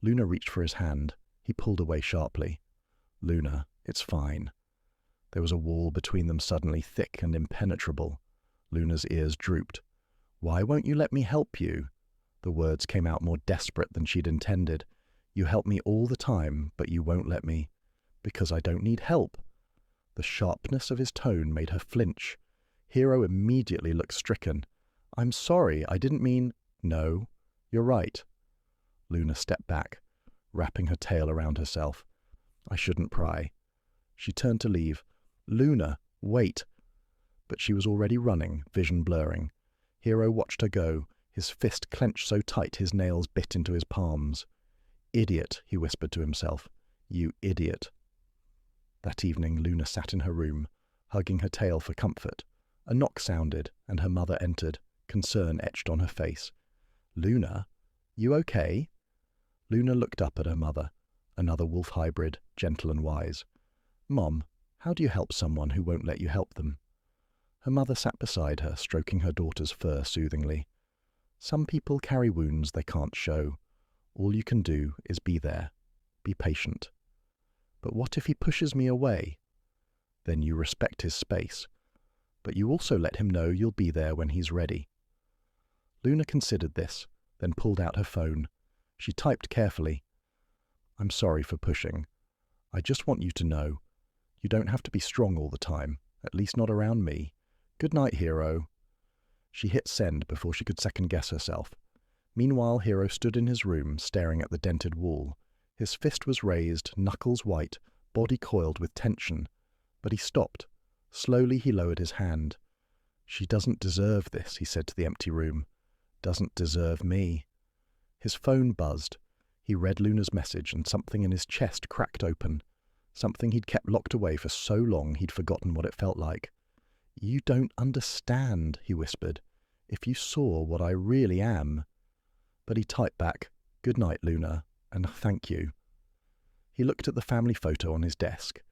Luna reached for his hand. He pulled away sharply. "Luna, it's fine." There was a wall between them suddenly, thick and impenetrable. Luna's ears drooped. "Why won't you let me help you?" The words came out more desperate than she'd intended. "You help me all the time, but you won't let me." "Because I don't need help." The sharpness of his tone made her flinch. Hero immediately looked stricken. "I'm sorry, I didn't mean—" "No, you're right." Luna stepped back, wrapping her tail around herself. "I shouldn't pry." She turned to leave. "Luna, wait." But she was already running, vision blurring. Hero watched her go, his fist clenched so tight his nails bit into his palms. "Idiot," he whispered to himself. "You idiot." That evening Luna sat in her room, hugging her tail for comfort. A knock sounded, and her mother entered, concern etched on her face. "Luna, you okay?" Luna looked up at her mother, another wolf hybrid, gentle and wise. "Mom, how do you help someone who won't let you help them?" Her mother sat beside her, stroking her daughter's fur soothingly. "Some people carry wounds they can't show. All you can do is be there. Be patient." "But what if he pushes me away?" "Then you respect his space. But you also let him know you'll be there when he's ready." Luna considered this, then pulled out her phone. She typed carefully. "I'm sorry for pushing. I just want you to know. You don't have to be strong all the time, at least not around me. Good night, Hero." She hit send before she could second-guess herself. Meanwhile, Hero stood in his room, staring at the dented wall. His fist was raised, knuckles white, body coiled with tension. But he stopped. Slowly he lowered his hand. "She doesn't deserve this," he said to the empty room. "Doesn't deserve me." His phone buzzed. He read Luna's message, and something in his chest cracked open. Something he'd kept locked away for so long he'd forgotten what it felt like. "You don't understand," he whispered. "If you saw what I really am." But he typed back, "Good night, Luna, and thank you." He looked at the family photo on his desk.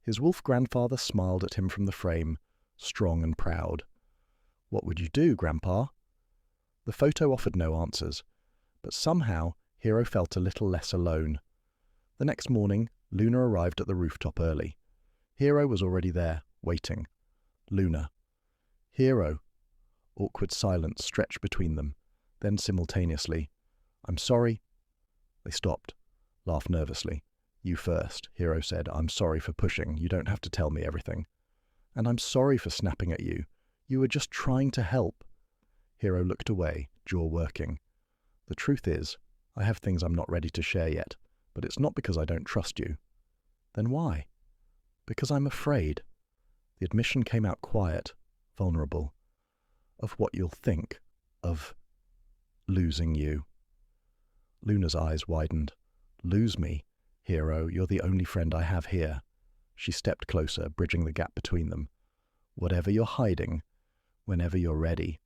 His wolf grandfather smiled at him from the frame, strong and proud. "What would you do, Grandpa?" The photo offered no answers, but somehow Hero felt a little less alone. The next morning, Luna arrived at the rooftop early. Hero was already there, waiting. "Luna." "Hero." Awkward silence stretched between them. Then simultaneously, "I'm sorry." They stopped, laughed nervously. "You first," Hero said. "I'm sorry for pushing. You don't have to tell me everything." "And I'm sorry for snapping at you. You were just trying to help." Hero looked away, jaw working. "The truth is, I have things I'm not ready to share yet, but it's not because I don't trust you." "Then why?" "Because I'm afraid." The admission came out quiet, vulnerable. "Of what you'll think. Of losing you." Luna's eyes widened. "Lose me? Hero, you're the only friend I have here." She stepped closer, bridging the gap between them. "Whatever you're hiding, whenever you're ready,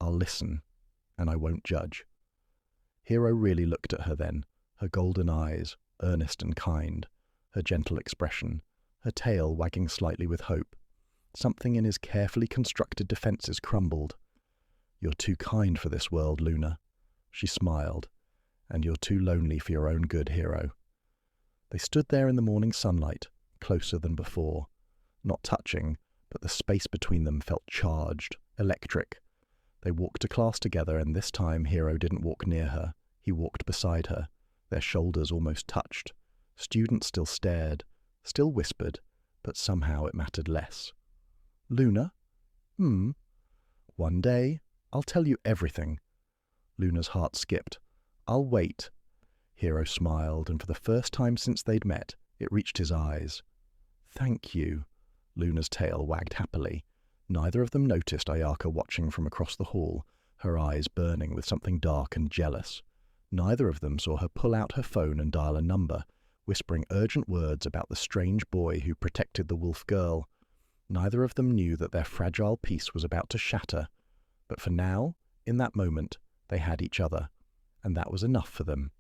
I'll listen, and I won't judge." Hero really looked at her then, her golden eyes, earnest and kind, her gentle expression, her tail wagging slightly with hope. Something in his carefully constructed defences crumbled. "You're too kind for this world, Luna." She smiled. "And you're too lonely for your own good, Hero." They stood there in the morning sunlight, closer than before. Not touching, but the space between them felt charged, electric. They walked to class together, and this time Hero didn't walk near her. He walked beside her. Their shoulders almost touched. Students still stared, still whispered, but somehow it mattered less. "Luna? One day, I'll tell you everything." Luna's heart skipped. "I'll wait." Hero smiled, and for the first time since they'd met, it reached his eyes. "Thank you." Luna's tail wagged happily. Neither of them noticed Ayaka watching from across the hall, her eyes burning with something dark and jealous. Neither of them saw her pull out her phone and dial a number, whispering urgent words about the strange boy who protected the wolf girl. Neither of them knew that their fragile peace was about to shatter. But for now, in that moment, they had each other, and that was enough for them.